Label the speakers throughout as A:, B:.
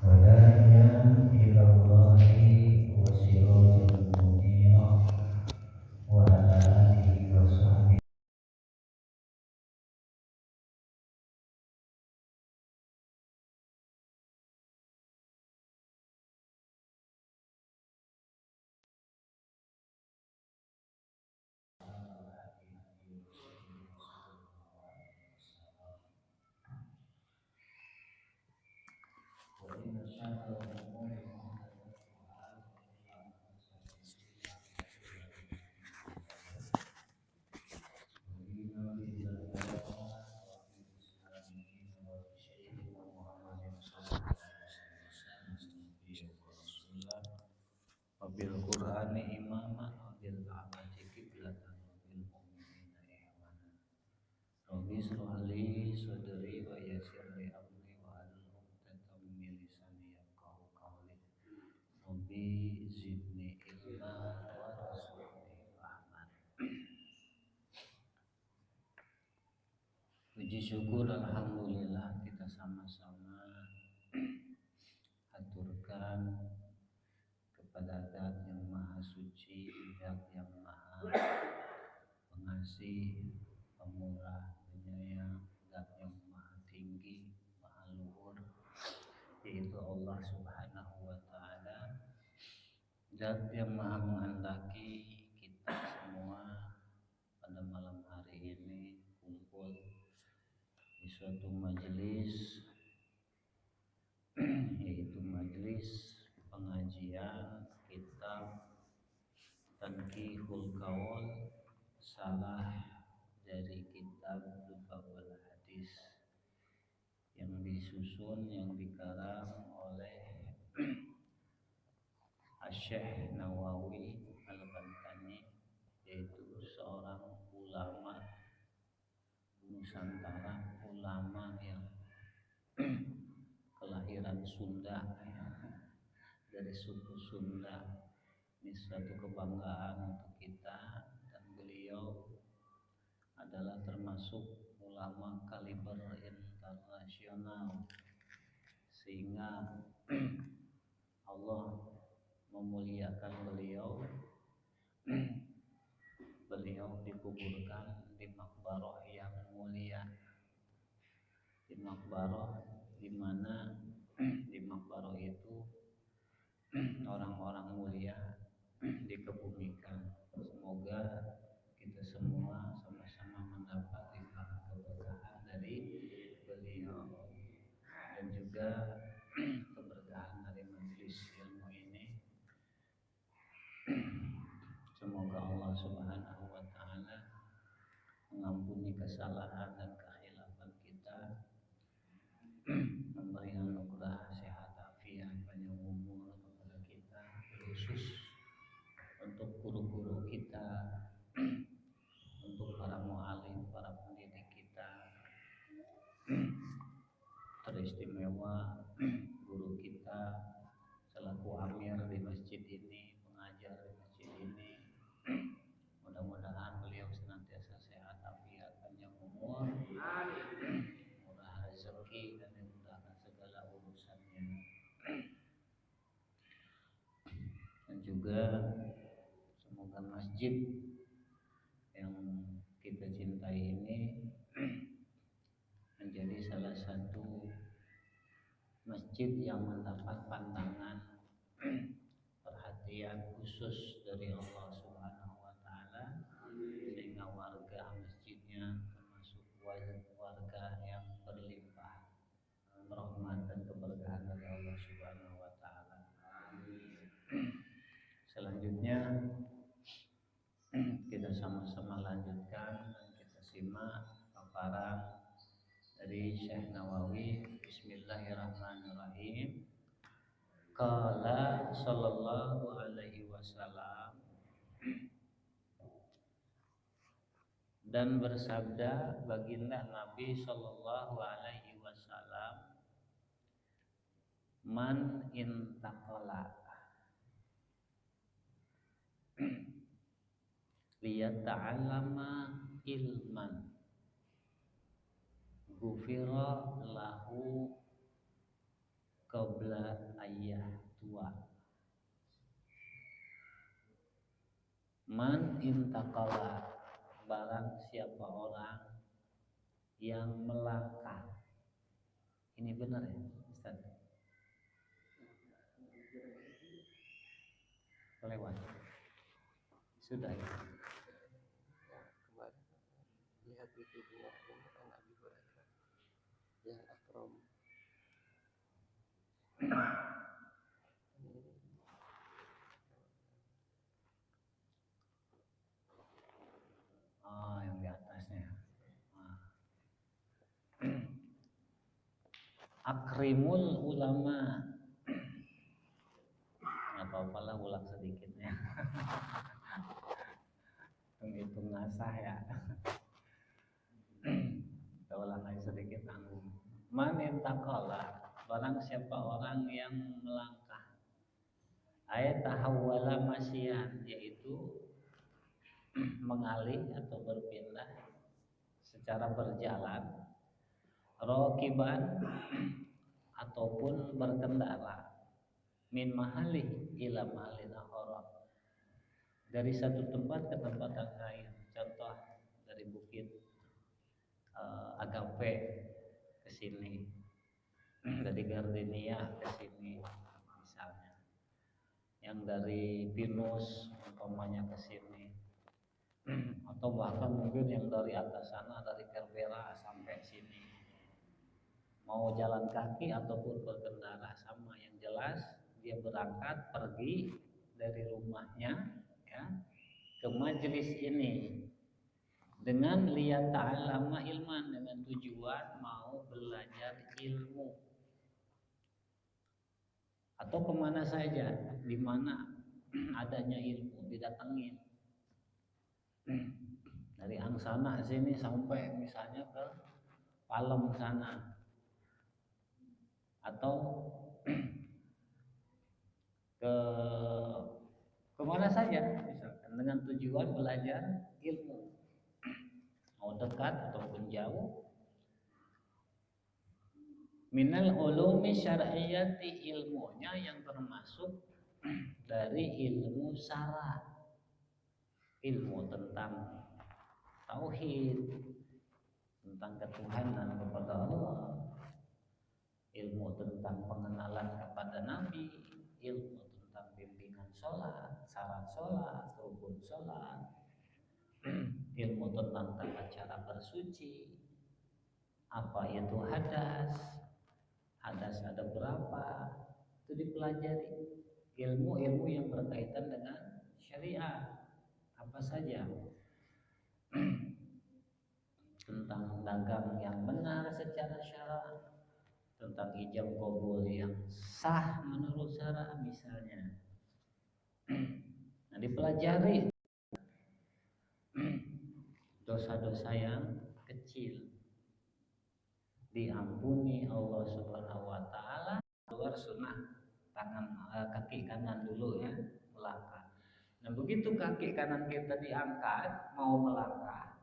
A: وداعيا إلى الله وسراجا منيرا وعلى آله وصحبه wabil Qur'ani imama wabil Ka'bati qiblatan wabil mu'minina ihwana Rabbi shrah li sadri wa yassir li amri wa hlul 'uqdatam min lisani yafqahu qawli Rabbi zidni ilma warzuqni rahman. Puji syukur alhamdulillah kita sama-sama haturkan kepada Zat yang Maha Suci, Zat yang Maha Pengasih, Pemurah, Penyayang, Zat yang Maha Tinggi, Maha Luhur, yaitu Allah Subhanahu wa Ta'ala, Zat yang Maha menghendaki kita semua pada malam hari ini kumpul di suatu majelis, yaitu majelis pengajian kitab Tanqihul Qaul, salah dari kitab Lubaul Hadis yang disusun, yang dikarang oleh Asy-Syaikh Nawawi Al-Bantani, yaitu seorang ulama Nusantara, ulama yang kelahiran Sunda, dari suku Sunda. Ini suatu kebanggaan untuk kita, dan beliau adalah termasuk ulama kaliber internasional, sehingga Allah memuliakan beliau. Beliau dikuburkan di makbarah yang mulia, di makbarah di mana di makbarah itu orang-orang mulia dikebumikan. Semoga kita semua sama-sama mendapat keberkahan dari beliau, dan juga keberkahan dari majelis ilmu ini. Semoga Allah Subhanahu wa Ta'ala mengampuni kesalahan dan kekhilafan kita, memberi anugerah sehat afiat panjang umur kepada kita, khusus untuk guru-guru kita, untuk para mu'alim, para pendidik kita, teristimewa guru kita selaku amir di masjid ini, pengajar di masjid ini. Mudah-mudahan beliau senantiasa sehat afiat panjang umur, murah rezeki, dan dimudahkan segala urusannya. Dan juga semoga masjid yang kita cintai ini menjadi salah satu masjid yang mendapat pandangan perhatian khusus dari Allah Subhanahu wa Ta'ala, sehingga warga masjidnya termasuk warga yang berlimpah rahmat dan keberkahan dari Allah Subhanahu wa Ta'ala. Selanjutnya kita sama-sama lanjutkan dan kita simak paparan dari Syekh Nawawi. Bismillahirrahmanirrahim. Qala sallallahu alaihi wasallam, dan bersabda baginda Nabi sallallahu alaihi wasallam, man intaqala liyata'allama ilman ghufira lahu qabla ayah tua. Man intaqala, barang siapa orang yang melangkah. Ini benar ya Ustaz? Kelewat. Sudah ya.
B: Kemarin lihat di video ini kan Abi Hurairah yang akram.
A: Oh, yang di atasnya. Akrimul ulama. Nggak apa-apa lah, ulang sedikitnya. Hitung ngasah ya. Kita ulang lagi sedikit tanggung. Man intaqala, barang siapa orang yang melangkah. Ayat tahawwala masyian, yaitu mengalih atau berpindah secara berjalan, rokiban ataupun berkendara, min mahalih ila mahalin akhara, dari satu tempat ke tempat yang lain. Contoh dari Bukit Agape ke sini, dari Gardenia ke sini misalnya, yang dari Pinus umpamanya ke sini, atau bahkan mungkin yang dari atas sana dari Kerbera sampai sini. Mau jalan kaki ataupun berkendara sama, yang jelas dia berangkat pergi dari rumahnya ya ke majelis ini dengan lihat ta'allama ilman, dengan tujuan mau belajar ilmu, atau kemana saja di mana adanya ilmu didatengin, dari Angsana sini sampai misalnya ke Palem sana, atau ke kemana saja misalkan dengan tujuan belajar ilmu, mau dekat ataupun jauh. Minal ulumi syar'iyyati, ilmunya yang termasuk dari ilmu syara, ilmu tentang tauhid, tentang ketuhanan kepada Allah, ilmu tentang pengenalan kepada Nabi, ilmu tentang bimbingan sholat, syarat sholat, rukun sholat, ilmu tentang tata cara bersuci, apa itu hadas, hadas ada berapa, itu dipelajari. Ilmu-ilmu yang berkaitan dengan syariat apa saja, tentang dagang yang benar secara syara, tentang ijab qabul yang sah menurut syara misalnya. Nah, dipelajari dosa-dosa yang kecil diampuni Allah Subhanahu wa taala. Keluar sunnah kaki kanan dulu ya, melangkah. Nah, begitu kaki kanan kita diangkat mau melangkah,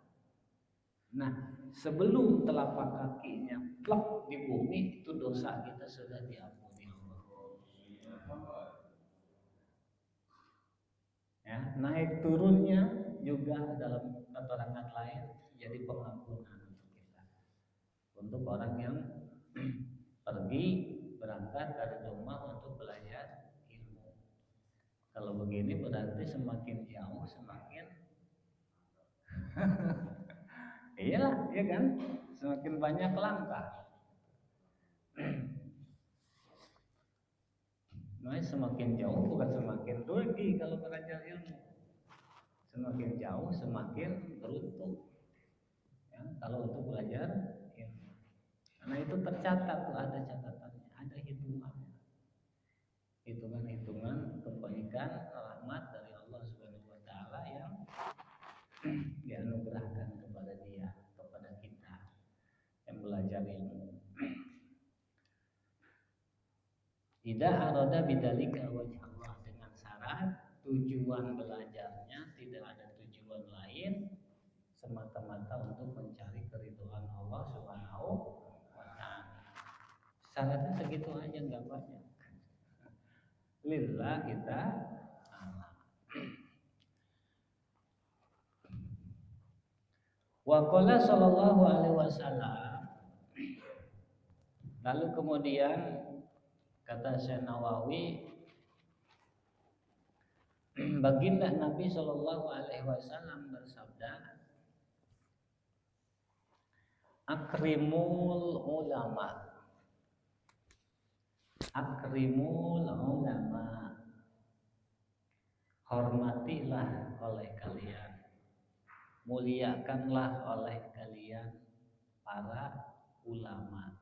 A: nah sebelum telapak kakinya plek di bumi, itu dosa kita sudah diampuni Allah. Ya, naik turunnya juga dalam keterangan lain jadi pengampunan untuk kita, untuk orang yang pergi berangkat dari rumah untuk belajar ilmu. Kalau begini berarti semakin jauh semakin iyalah, ya kan? Semakin banyak langkah. Nah, semakin jauh bukan semakin rugi kalau belajar ilmu. Semakin jauh semakin beruntung. Ya, kalau untuk belajar ilmu. Karena itu tercatat tuh, ada catatannya, ada hitungannya. Hitungan-hitungan kebaikan rahmat dari Allah Subhanahu wa taala yang dianugerahkan kepada dia, kepada kita yang belajar ilmu. Tidak arada bidzalika wajh Allah, dengan syarat tujuan belajarnya tidak ada tujuan lain semata-mata untuk mencari keridhaan Allah Subhanahu wa taala. Syaratnya segitu aja, nggak banyak. Lillah kita wa qala sallallahu alaihi wasallam. Lalu kemudian kata Syekh Nawawi, baginda Nabi sallallahu alaihi wasallam bersabda, akrimul ulama, akrimul ulama, hormatilah oleh kalian, muliakanlah oleh kalian para ulama.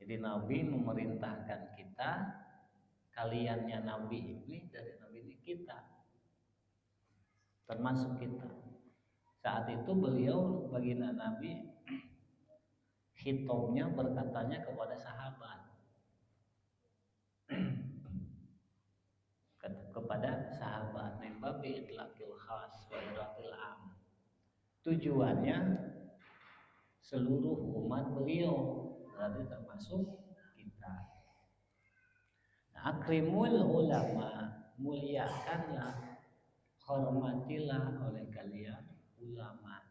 A: Jadi Nabi memerintahkan kita, kaliannya Nabi ini, dari Nabi ini kita, termasuk kita. Saat itu beliau baginda Nabi hitobnya berkatanya kepada sahabat, kepada sahabat, min babi itlaqil khas wa iradil am. Tujuannya seluruh umat beliau, berarti termasuk kita. Nah, akrimul ulama, muliakanlah, hormatilah oleh kalian ulama.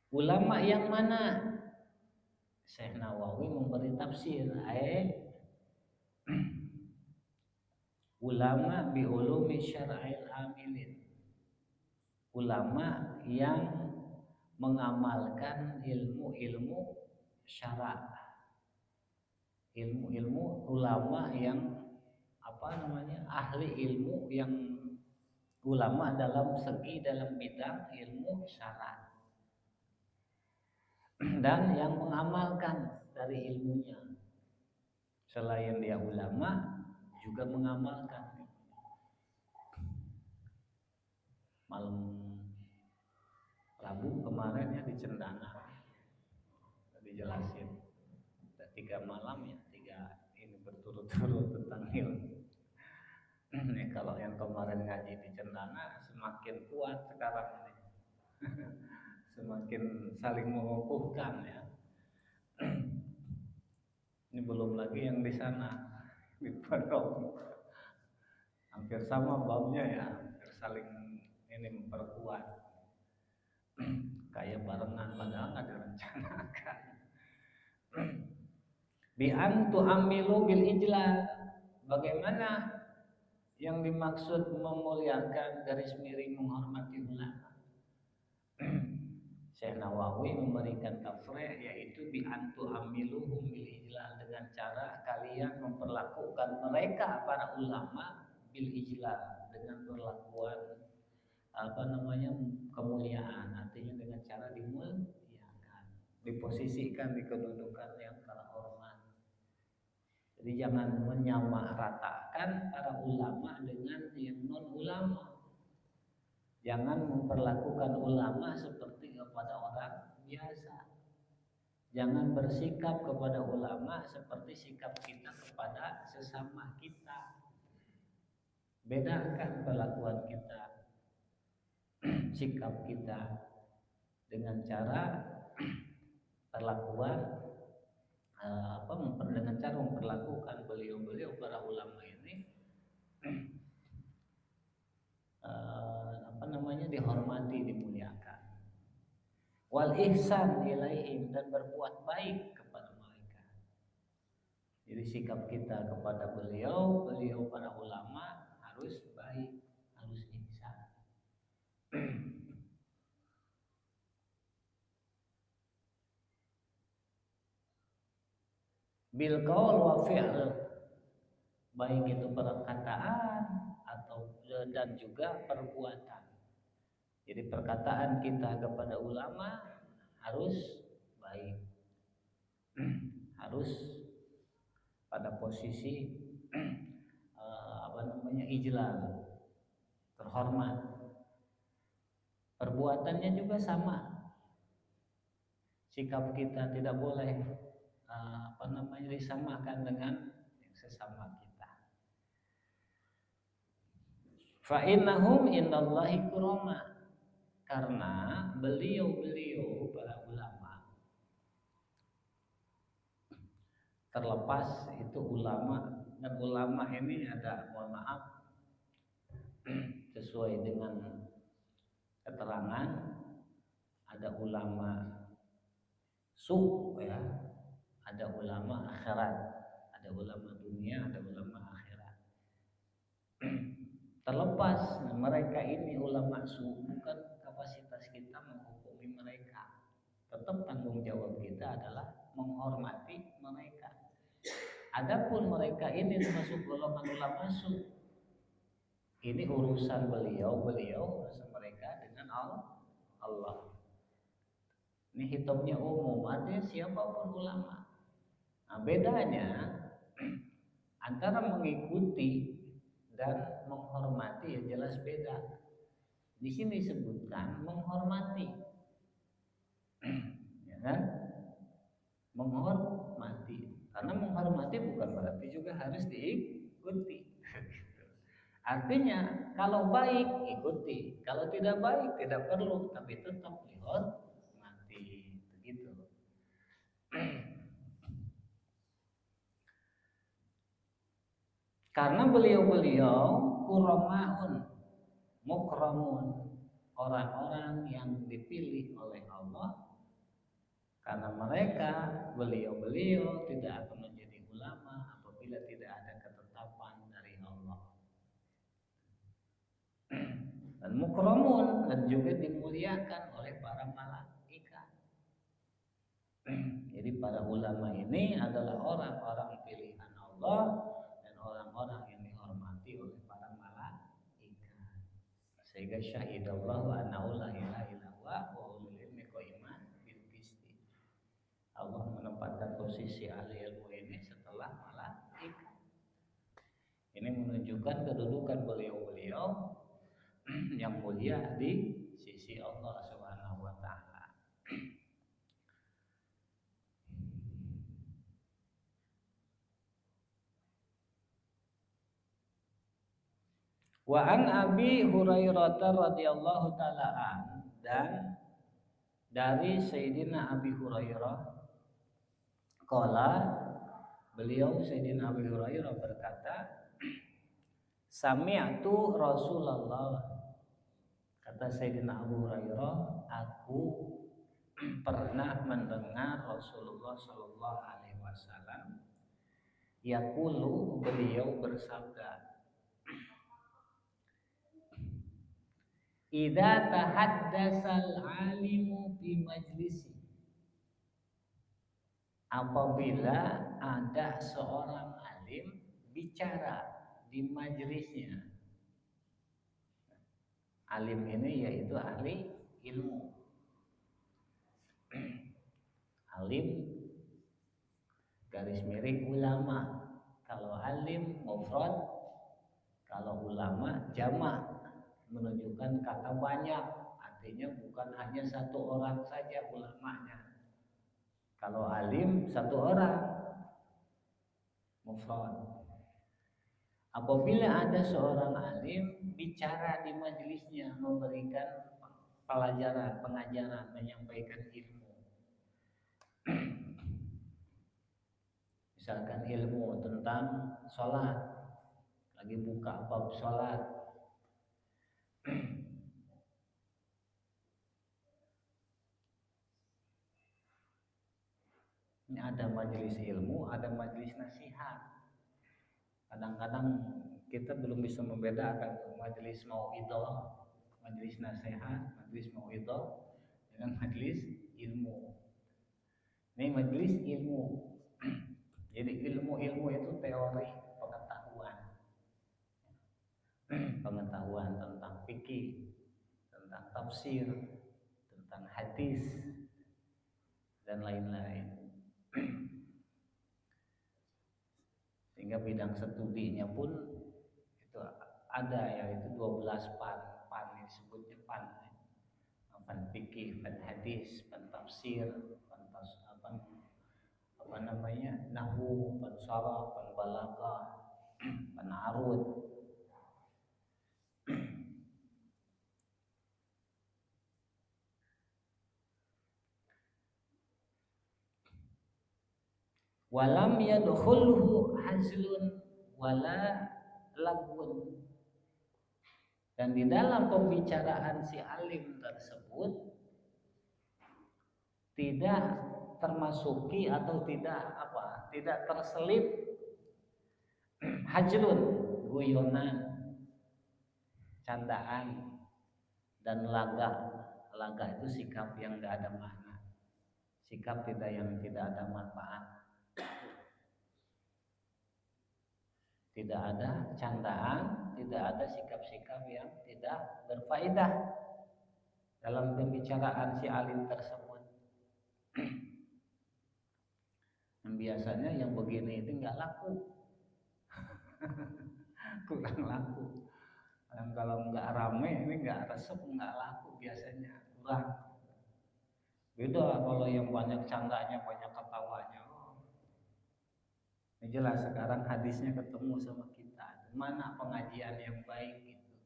A: Ulama yang mana? Syekh Nawawi memberi tafsir, ulama bi ulumi syar'il amilin, ulama yang mengamalkan ilmu-ilmu syara', ilmu-ilmu, ulama yang ahli ilmu, yang ulama dalam segi, dalam bidang ilmu syara', dan yang mengamalkan dari ilmunya. Selain dia ulama, juga mengamalkan. Malam Rabu kemarin ya di Cendana dijelasin 3 malam ya, 3 ini berturut-turut tentang ilmu. Kalau yang kemarin ngaji di Cendana semakin kuat sekarang ini. Semakin saling mengukuhkan ya. Ini belum lagi yang di sana di Pondok, hampir sama babnya ya, hampir saling ini memperkuat. Kayak barengan padahal nggak direncanakan. Bi an tu'amilu bil ijlal. Bagaimana yang dimaksud memuliakan, garis miring menghormati ulama? Syekh Nawawi memberikan tafsir, yaitu bi an tu'amiluhum bil ijlal, dengan cara kalian memperlakukan mereka para ulama bil ijlal, dengan perlakuan kemuliaan, artinya dengan cara dimuliakan, diposisikan di kedudukan yang terhormat. Jadi jangan menyamaratakan para ulama dengan yang non ulama. Jangan memperlakukan ulama seperti kepada orang biasa. Jangan bersikap kepada ulama seperti sikap kita kepada sesama kita. Bedakan perlakuan kita, sikap kita, dengan cara perlakuan dengan cara memperlakukan beliau-beliau para ulama ini dihormati, dimuliakan. Wal ihsan ilaihim, dan berbuat baik kepada mereka. Jadi sikap kita kepada beliau para ulama harus baik, harus ihsan. Bil qaul wa fi'l, baik itu perkataan atau dan juga perbuatan. Jadi perkataan kita kepada ulama harus baik, harus pada posisi ijlal, terhormat. Perbuatannya juga sama. Sikap kita tidak boleh disamakan dengan yang sesama kita. Fa innahum indallahi kurama, karena beliau para ulama terlepas itu ulama, dan ulama ini ada, mohon maaf, sesuai dengan keterangan, ada ulama ya, ada ulama akhirat, ada ulama dunia, ada ulama akhirat. Terlepas mereka ini ulama bukan kapasitas kita menghukumi mereka. Tetap tanggung jawab kita adalah menghormati mereka. Adapun mereka ini termasuk golongan ulama ini urusan beliau urusan mereka dengan Allah. Ini hitungnya umum, artinya siapapun ulama. Nah, bedanya antara mengikuti dan menghormati ya jelas beda. Di sini disebutkan menghormati, ya kan? Menghormati, karena menghormati bukan berarti juga harus diikuti. Artinya kalau baik ikuti, kalau tidak baik tidak perlu, tapi tetap dihormati, begitu. Karena beliau-beliau kuramaun, mukramun, orang-orang yang dipilih oleh Allah. Karena mereka, beliau-beliau tidak akan menjadi ulama apabila tidak ada ketetapan dari Allah. Dan mukramun, dan juga dimuliakan oleh para malaikat. Jadi para ulama ini adalah orang-orang pilihan Allah dan orang-orang yang dihormati oleh para malaikat. Sehingga syahidallahu annahu la ilaha illallah wa ulul ilmi qaiman bil qisti. Allah menempatkan posisi ahli ilmu ini setelah malaikat. Ini menunjukkan kedudukan beliau-beliau yang mulia di sisi Allah Subhanahu wa taala. Wa an Abi Hurairah radhiyallahu taala dan dari Sayyidina Abi Hurairah qala, beliau Sayyidina Abi Hurairah berkata, sami'tu Rasulullah, kata Sayyidina Abu Hurairah, aku pernah mendengar Rasulullah sallallahu alaihi wasallam yaqulu, beliau bersabda, idza tahaddasal alimu fi majlisi, apabila ada seorang alim bicara di majelisnya. Alim ini yaitu ahli ilmu. Alim garis miring ulama. Kalau alim mufrad, kalau ulama jamak, menunjukkan kata banyak, artinya bukan hanya satu orang saja ulamanya. Kalau alim satu orang, mufrad. Apabila ada seorang alim bicara di majelisnya, memberikan pelajaran, pengajaran, menyampaikan ilmu. Misalkan ilmu tentang sholat, lagi buka bab sholat. Ini ada majelis ilmu, ada majelis nasihat. Kadang-kadang kita belum bisa membedakan majelis mauidhah, majelis nasihat, majelis mauidhah dengan majelis ilmu. Ini majelis ilmu. Jadi ilmu-ilmu itu teori pengetahuan. Pengetahuan tentang fikih, tentang tafsir, tentang hadis dan lain-lain. Sehingga bidang studinya pun itu ada, yaitu 12 pan ini disebutnya pan fikih, pan hadis, pan tafsir, apa namanya, nahwu, pan sharah, pan balaghah, pan arud. Walam yadkhulhu hazlun wala lagwun. Dan di dalam pembicaraan si alim tersebut tidak termasuki atau tidak terselip hajlun, guyonan, candaan, dan laga. Laga itu sikap yang tidak ada makna, sikap yang tidak ada manfaat. Tidak ada candaan, tidak ada sikap-sikap yang tidak berfaedah dalam pembicaraan si alim tersebut. Dan biasanya yang begini itu nggak laku, kurang laku. Dan kalau nggak rame ini nggak resep, nggak laku biasanya, kurang. Beda kalau yang banyak candanya, banyak ketawanya. Ini jelas sekarang hadisnya ketemu sama kita. Mana pengajian yang baik itu?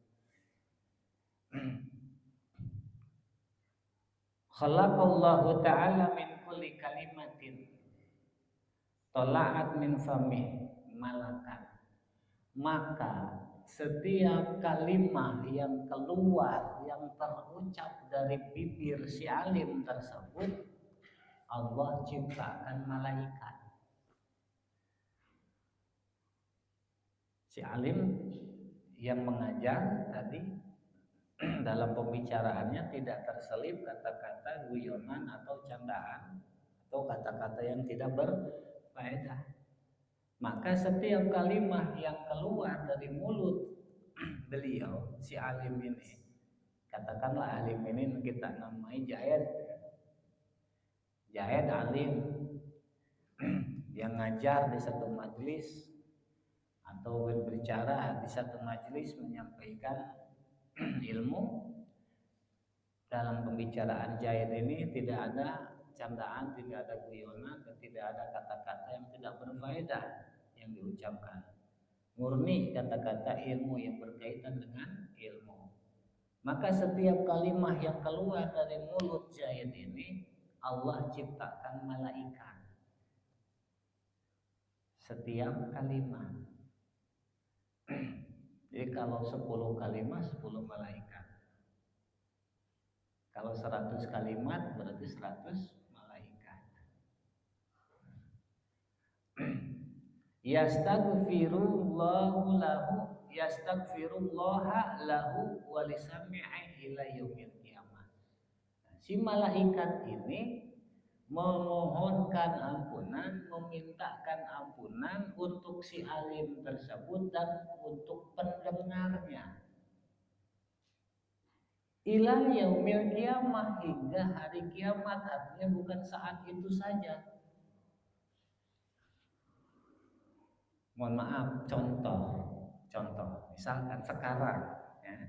A: Khalaqallahu ta'ala min kulli kalimatin tola'at min famih malakan. Maka setiap kalimat yang keluar, yang terucap dari bibir si alim tersebut, Allah ciptakan malaikat. Si alim yang mengajar tadi dalam pembicaraannya tidak terselip kata-kata guyonan atau candaan atau kata-kata yang tidak berfaedah. Maka setiap kalimat yang keluar dari mulut beliau, si alim ini, katakanlah alim ini kita namai Jaid alim yang ngajar di satu majelis atau berbicara di satu majelis menyampaikan ilmu. Dalam pembicaraan Jaid ini tidak ada candaan, tidak ada guyonan, dan tidak ada kata-kata yang tidak berfaedah yang diucapkan. Murni kata-kata ilmu yang berkaitan dengan ilmu. Maka setiap kalimat yang keluar dari mulut Jaid ini, Allah ciptakan malaikat. Setiap kalimat. Jadi kalau 10 kalimat 10 malaikat. Kalau 100 kalimat berarti 100 malaikat. Yastaghfirullahu lahu wa lisami'i ila yaumil qiyamah. Si malaikat ini memohonkan ampunan, memintakan ampunan untuk si alim tersebut dan untuk pendengarnya. Ila yaumil qiyamah, hingga hari kiamat, artinya bukan saat itu saja. Mohon maaf, contoh. Misalkan sekarang, ya,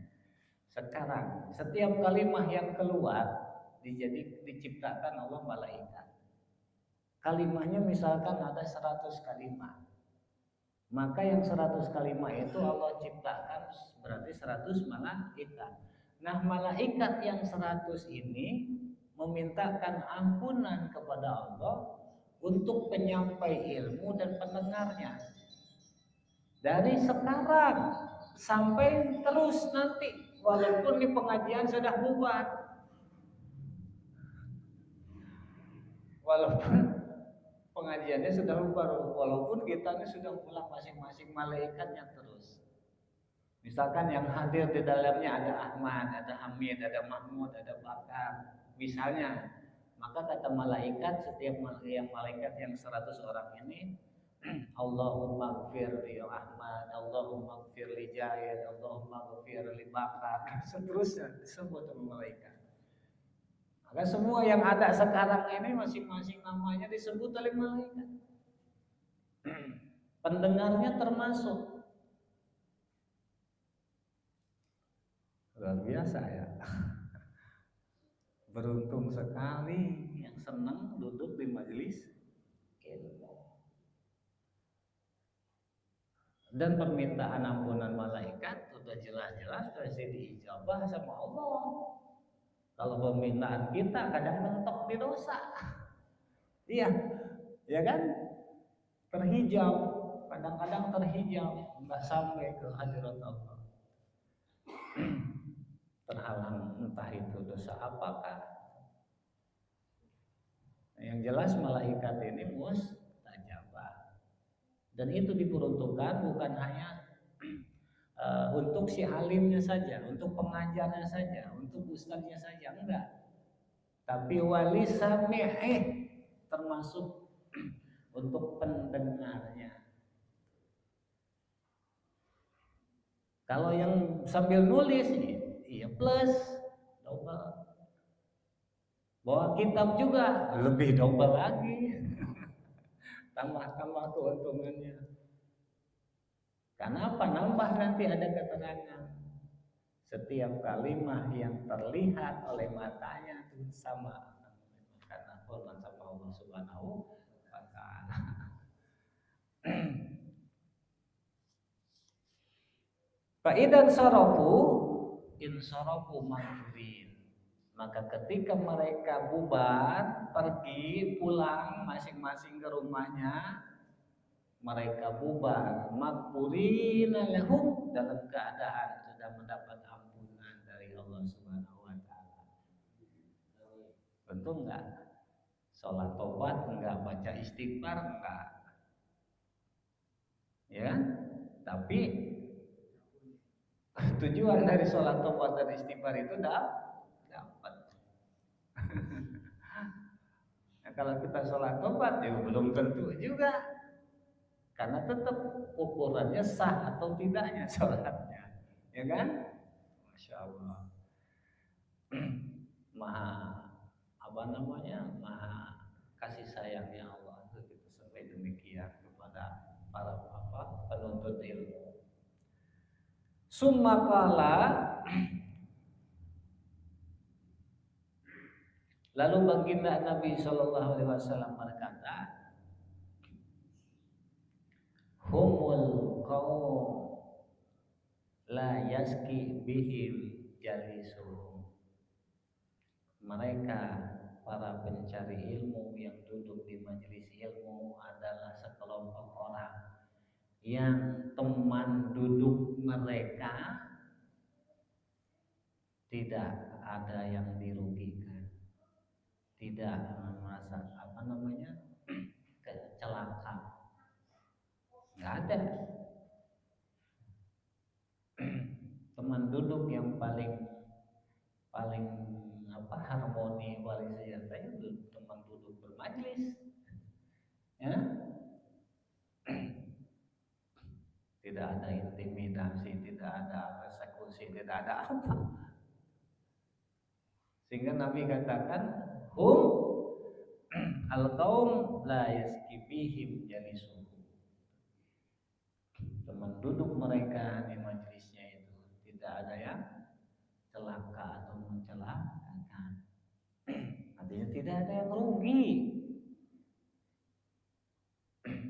A: sekarang setiap kalimat yang keluar diciptakan Allah malaikat. Kalimatnya misalkan ada 100 kalimat. Maka yang 100 kalimat itu Allah ciptakan berarti 100 malaikat. Nah, malaikat yang 100 ini memintakan ampunan kepada Allah untuk penyampai ilmu dan pendengarnya. Dari sekarang sampai terus nanti, walaupun di pengajian sudah bubar, walaupun pengajiannya sudah bubar, walaupun kita ini sudah pulang masing-masing, malaikatnya terus. Misalkan yang hadir di dalamnya ada Ahmad, ada Hamid, ada Mahmud, ada Bakar, misalnya, maka kata malaikat, setiap malaikat yang 100 orang ini, Allahumma gfir li Ahmad, Allahumma gfir li Jaid, Allahumma gfir li Bakar, seterusnya disebut oleh malaikat. Maka semua yang ada sekarang ini masing-masing namanya disebut oleh malaikat. Pendengarnya termasuk. Luar biasa ya. Beruntung sekali yang senang duduk di majelis ilmu. Dan permintaan ampunan malaikat sudah jelas-jelas pasti diijabah sama Allah. Kalau permintaan kita kadang mentok di dosa. Iya, ya kan? terhijab, kadang-kadang terhijab nggak sampai ke hadirat Allah. Terhalang entah itu dosa apakah. Yang jelas malaikat ini mustajabah. Dan itu diperuntukkan bukan hanya untuk si alimnya saja, untuk pengajarnya saja, untuk ustadznya saja, enggak. Tapi wali sami'ih termasuk untuk pendengarnya. Kalau yang sambil nulis, iya plus double. Bawa kitab juga lebih double lagi. Tambah-tambah keuntungannya. Karena apa? Nambah nanti ada keterangan. Setiap kalimat yang terlihat oleh matanya itu sama. Karena hormat sama Allah Subhanahu wa Ta'ala. Fa'idan sarafu insarafu maghfurin. Maka ketika mereka bubar, pergi pulang masing-masing ke rumahnya, mereka bubar maghfurin lahum dalam keadaan sudah mendapat ampunan dari Allah Subhanahu wa Ta'ala. Betul enggak? Salat tobat enggak, baca istighfar enggak. Ya kan? Tapi tujuan dari sholat tobat dan istighfar itu dapat. Nah, kalau kita sholat tobat ya belum tentu juga, karena tetap ukurannya sah atau tidaknya sholatnya, ya kan? Masya Allah. Maha maha kasih sayangnya Allah begitu sampai demikian kepada para penuntut ilmu. Summa qala, lalu baginda Nabi Shallallahu Alaihi Wasallam berkata, humul qaum la yaski bihim jalisuhum. Mereka para pencari ilmu yang duduk di majelis ilmu adalah sekelompok orang yang teman duduk mereka tidak ada yang dirugikan, tidak merasa celaka, nggak ada. Teman duduk yang paling harmoni, paling sejahtera itu teman duduk bermajlis, ya. Tidak ada intimidasi, tidak ada persekusi, tidak ada apa. Sehingga Nabi katakan, hum al-qaum la yaskibihim jalisuhum. Teman duduk mereka di majelisnya itu tidak ada yang celaka atau mencelakakan. Artinya tidak ada yang rugi.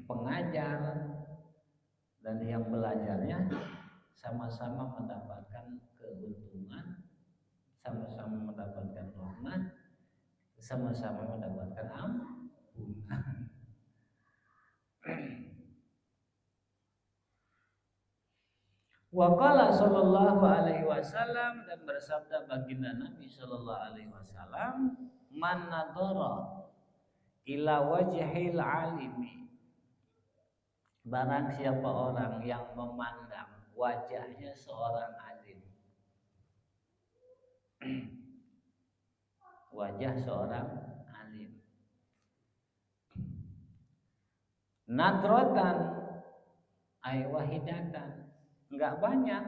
A: Pengajar dan yang belajarnya sama-sama mendapatkan keuntungan, sama-sama mendapatkan rahmat, sama-sama mendapatkan ampunan. Wa qala sallallahu alaihi wasallam, dan bersabda baginda Nabi sallallahu alaihi wasallam, man nadara ila wajhil alimi, barang siapa orang yang memandang wajahnya seorang alim, wajah seorang alim, nadrotan ay wahidatan, enggak banyak,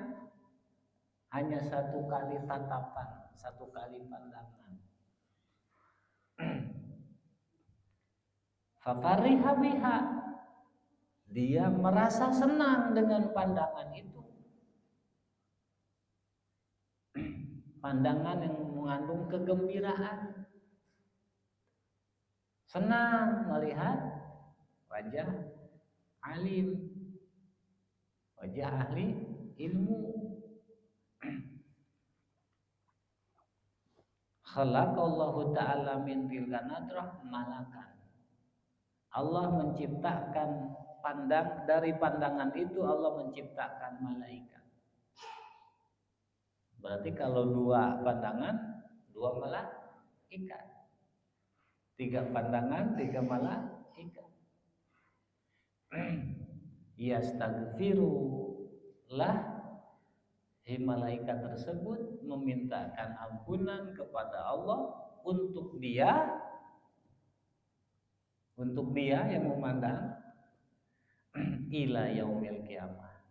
A: hanya satu kali tatapan, satu kali pandangan. Fafariha biha, dia merasa senang dengan pandangan itu. Pandangan yang mengandung kegembiraan. Senang melihat wajah alim, wajah ahli ilmu. Khalaqallahu ta'ala min tilka nadrah malakan. Allah menciptakan dari pandangan itu Allah menciptakan malaikat. Berarti kalau dua pandangan, dua malaikat. Tiga pandangan, tiga malaikat. Yastaghfirullah, malaikat tersebut memintakan ampunan kepada Allah untuk dia yang memandang ila yaumil kiamah,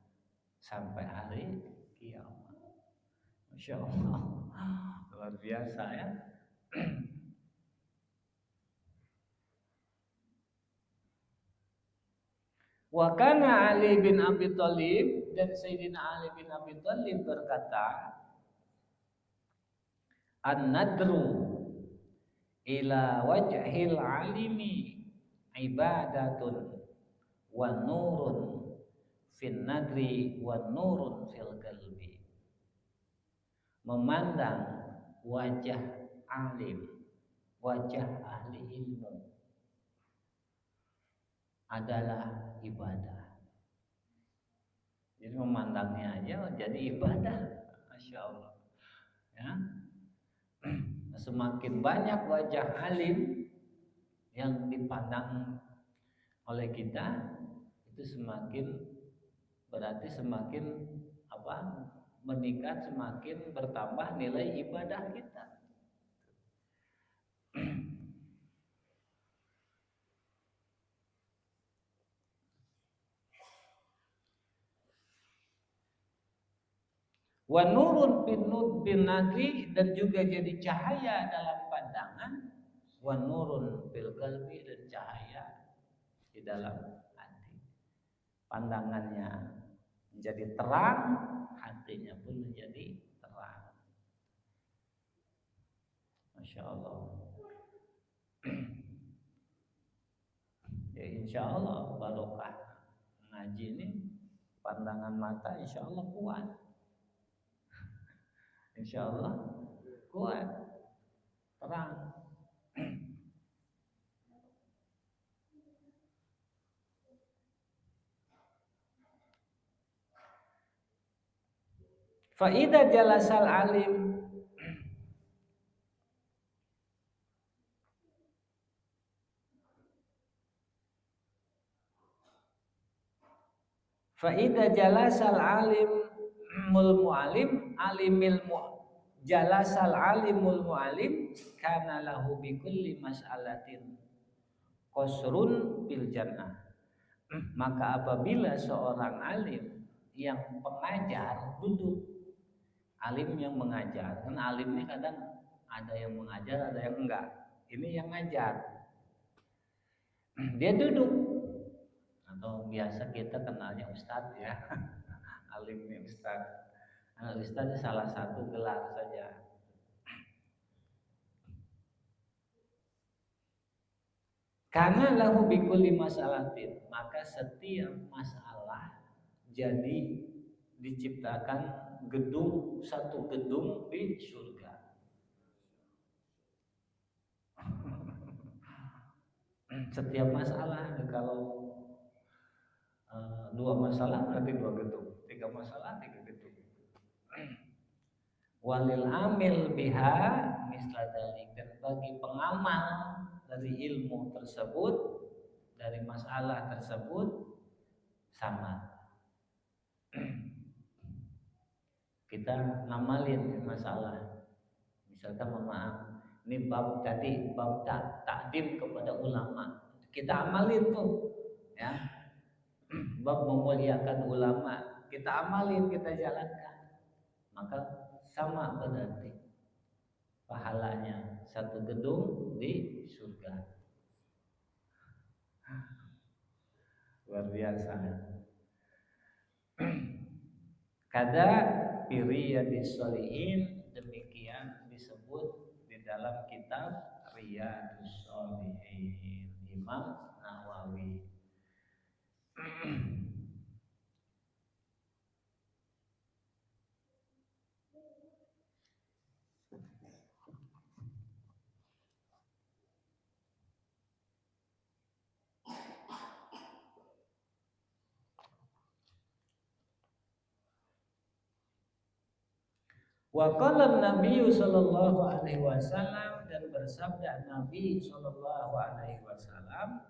A: sampai hari kiamat. Masya Allah, luar biasa ya. Wa kana Ali bin Abi Thalib, dan Sayyidina Ali bin Abi Thalib berkata, an-nadru ila wajhil alimi ibadatun wa nurun fin nadri wa nurun fil qalbi. Memandang wajah alim, wajah ahli ilmu adalah ibadah. Jadi memandangnya aja jadi ibadah. Masya Allah ya. Semakin banyak wajah alim yang dipandang oleh kita, itu berarti semakin meningkat, semakin bertambah nilai ibadah kita. Wa nurun bin nadri, dan juga jadi cahaya dalam pandangan. Wa nurun fil qalbi, dan cahaya di dalam hati. Pandangannya menjadi terang, hatinya pun menjadi terang. Masya Allah. Ya insya Allah barokah ngaji ini, pandangan mata insya Allah kuat. Insya Allah kuat, terang. Fa'idha jalasal alim, fa'idha jalasal alim mul mu'alim alimil jalasal alimul mu'alim kana lahu bi kulli mas'alatin qasrun bil jannah. Maka apabila seorang alim yang pengajar duduk, alim yang mengajar, kan alim ini kadang ada yang mengajar, ada yang enggak. Ini yang ngajar, dia duduk, atau biasa kita kenalnya ustadz ya. Alim ini ustadz. Ustadz salah satu gelar saja. Karena lahu bikulli masalatin, maka setiap masalah jadi diciptakan satu gedung di surga. Setiap masalah, kalau dua masalah berarti dua gedung, tiga masalah tiga gedung. Walil amil biha misla dalik, dan bagi pengamal dari ilmu tersebut, dari masalah tersebut sama. Kita ngamalin masalah, misalkan maaf, ini bab tadi, bab takdim kepada ulama, kita amalin tuh ya. Bab memuliakan ulama, kita amalin, kita jalankan, maka sama berarti pahalanya satu gedung di surga. Luar biasa. Kada Riyadhis Shalihin, demikian disebut di dalam kitab Riyadhus Shalihin Imam Nawawi. Wa qala Nabi sallallahu alaihi wasallam, dan bersabda Nabi sallallahu alaihi wasallam,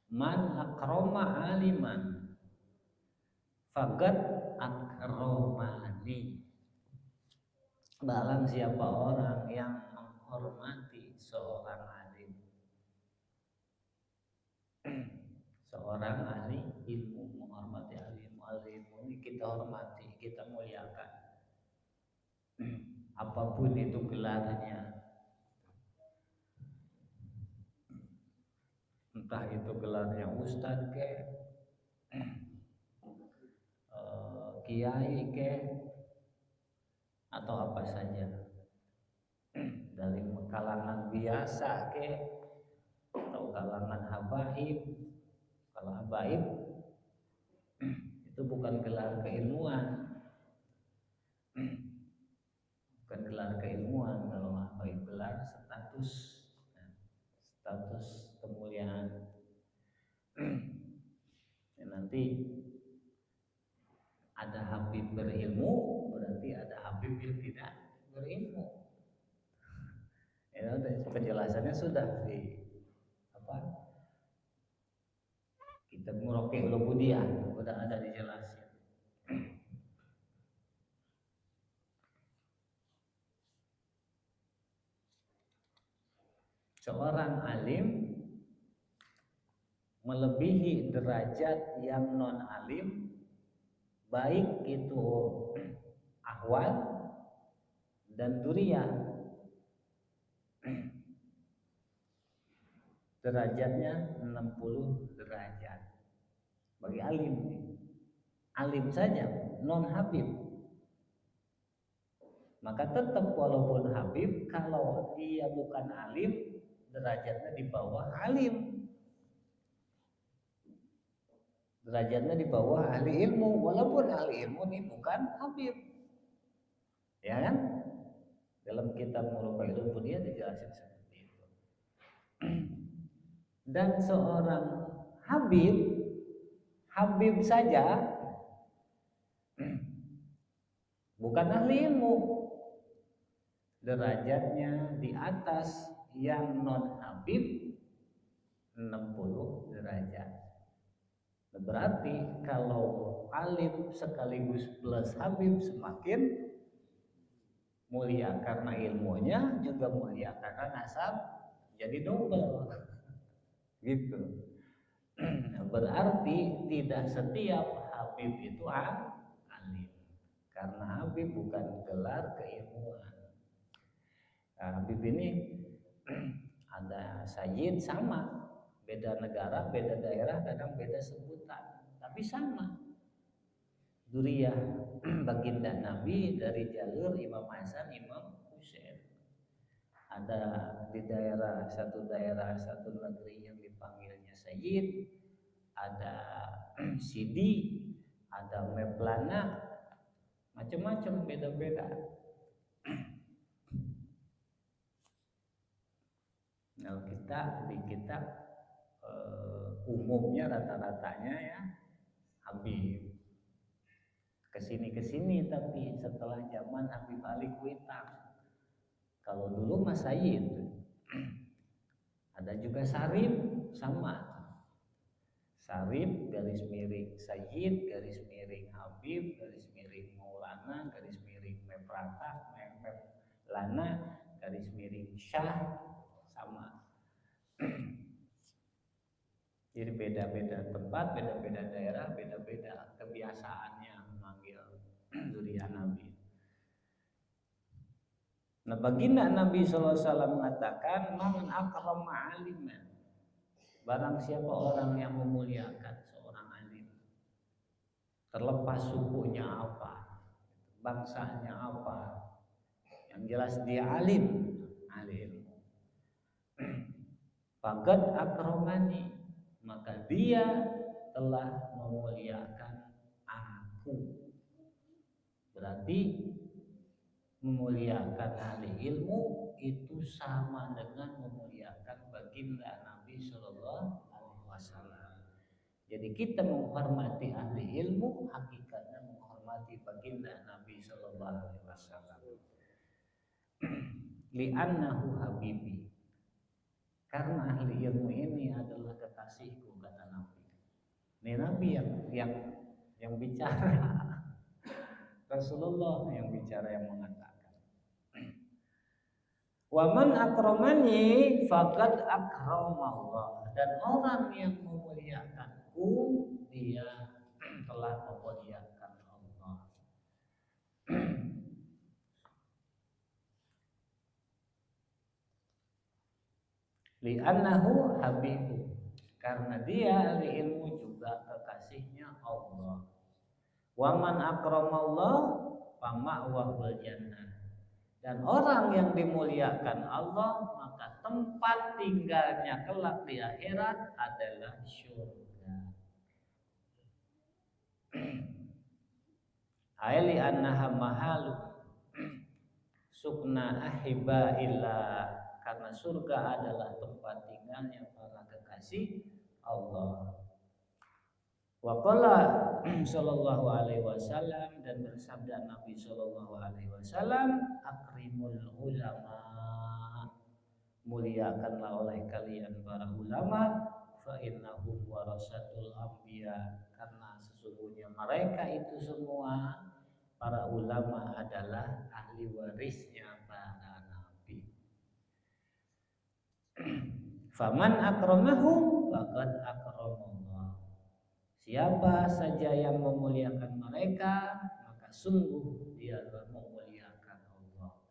A: man akroma aliman faqad akromani. Barang siapa orang yang menghormati seorang alim, seorang ahli ilmu, menghormati ahli ilmu ini kita hormati, kita muliakan. Apapun itu gelarnya, entah itu gelarnya ustadz ke, kiai ke, atau apa saja, dari kalangan biasa ke, atau kalangan habaib. Kalau habaib itu bukan gelar keilmuan, bukan gelar keilmuan. Kalau habaib gelar status, status kemuliaan. Ya, nanti ada habib berilmu, berarti ada habib yang tidak berilmu. Ya, penjelasannya sudah di apa? Kitab Muraqih Ulubudiyah sudah ada dijelasin. Seorang alim melebihi derajat yang non alim, baik itu ahwal dan duriyah. Derajatnya 60 derajat bagi alim. Alim saja, non habib. Maka tetap walaupun habib, kalau dia bukan alim, derajatnya di bawah alim. Derajatnya di bawah ahli ilmu, walaupun ahli ilmu ini bukan habib. Ya kan? Dalam kitab Muraqih Ulubudiyah dijelasin seperti itu. Dan seorang habib saja bukan ahli ilmu, derajatnya di atas yang non habib 60 derajat. Berarti kalau alim sekaligus plus habib semakin mulia karena ilmunya, juga mulia karena nasab, jadi double. Gitu. Berarti tidak setiap habib itu alim, karena habib bukan gelar keilmuan. Nah, habib ini ada sayyid sama, beda negara, beda daerah, kadang beda sebutan, tapi sama. Duriyah baginda Nabi dari jalur Imam Hasan, Imam Husain. Ada di satu daerah, satu negeri yang dipanggilnya Sayyid, ada Sidi, ada Meplana, macam-macam, beda-beda. Nah, kita umumnya rata-ratanya ya Habib. Kesini tapi setelah zaman Habib Ali Kuitang. Kalau dulu Mas Sayyid, ada juga Sarif, sama. Sarif garis miring Sayyid, garis miring Habib, garis miring Maulana, garis miring Meprata, Meplana, garis miring Syah, sama. Jadi beda-beda tempat, beda-beda daerah, beda-beda kebiasaannya memanggil zuriat Nabi. Nah, baginda Nabi SAW mengatakan, man akrama aliman, barang siapa orang yang memuliakan seorang alim, terlepas sukunya apa, bangsanya apa, yang jelas dia alim. Faqad akramani, maka dia telah memuliakan aku. Berarti memuliakan ahli ilmu itu sama dengan memuliakan baginda Nabi Sallallahu Alaihi Wasallam. Jadi kita menghormati ahli ilmu, hakikatnya menghormati baginda Nabi Sallallahu Alaihi Wasallam. li'annahu habibi, karena ahli ilmu ini adalah kekasihku, kata Nabi. Ini Nabi yang bicara. Rasulullah yang bicara, yang mengatakan, wa man akramani faqad akramallah, dan orang yang memuliakanku dia telah memuliakan Allah. Li'annahu habibu, karena dia ahli ilmu juga kekasihnya Allah. Wa man akramallah fama'wahul jannah, dan orang yang dimuliakan Allah maka tempat tinggalnya kelak di akhirat adalah syurga. Aili annaha mahalu sukna ahibaillah, karena surga adalah tempat tinggalnya para kekasih Allah. Wa qala sallallahu alaihi wasallam, dan bersabda Nabi sallallahu alaihi wasallam, akrimul ulama, muliakanlah oleh kalian para ulama, fa innahum warasatul anbiya, karena sesungguhnya mereka itu semua para ulama adalah ahli warisnya para nabi. Faman akramahum faqad akramallah, siapa saja yang memuliakan mereka maka sungguh dia telah memuliakan Allah.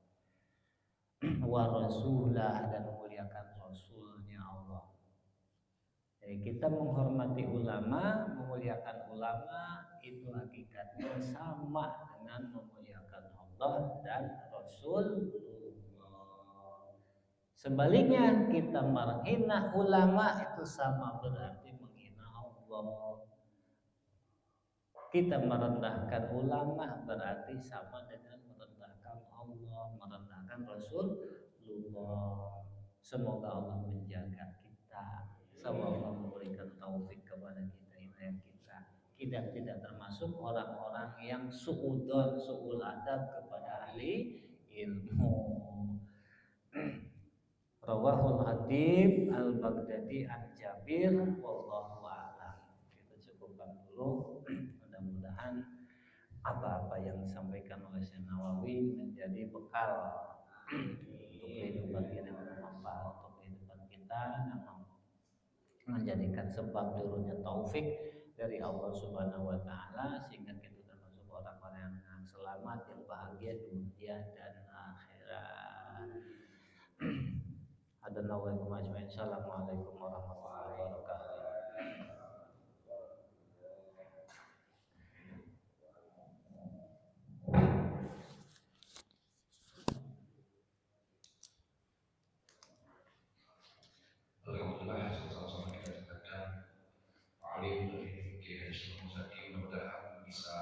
A: Wa rasulah, dan memuliakan rasulnya Allah. Jadi kita menghormati ulama, memuliakan ulama itu hakikatnya sama dengan memuliakan Allah dan Rasulullah. Sebaliknya kita menghina ulama itu sama berarti menghina Allah. Kita merendahkan ulama berarti sama dengan merendahkan Allah, merendahkan Rasulullah. Semoga Allah menjaga kita, semoga Allah memberikan taufik kepada kita, hidayah kita tidak termasuk orang-orang yang su'ul adab kepada ahli ilmu. Rawahul Hatib Al-Baghdadi an Jabir, wallahu a'lam. Kita cukupkan dulu. Mudah-mudahan apa-apa yang disampaikan oleh Syekh Nawawi menjadi bekal untuk kehidupan kita, yang bermanfaat untuk kehidupan kita, dan menjadikan sebab turunnya taufik dari Allah Subhanahu wa taala, sehingga kita termasuk orang-orang yang selamat, yang bahagia dunia dan akhirat. Assalamualaikum warahmatullahi wabarakatuh.
C: Alhamdulillah, sama-sama kita dengarkan alim dari Kiai Hasyim Muzaki, mudah-mudahan bisa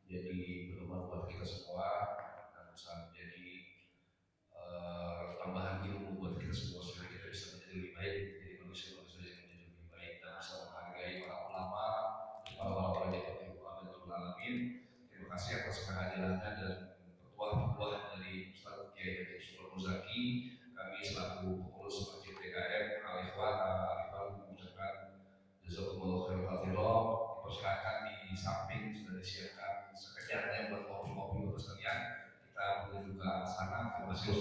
C: jadi pedoman buat kita semua dan bisa menjadi tambahan ilmu buat kita semua supaya kita bisa menjadi lebih baik, jadi manusia-manusia yang menjadi lebih baik dan bisa menghargai para ulama, para wali dan ulama alamin. Terima kasih atas kehadirannya dan petuah-petuah dari Ustaz Kiai Hasyim Muzaki. Kami selaku pengurus Masjid DKM Al-Ikhwan mengucapkan jazakumullah khairan katsiran. Dipersilakan di samping sudah disiapkan sekedarnya buat ngopi-ngopi Bapak sekalian. Kita menuju ke sana. Terima kasih.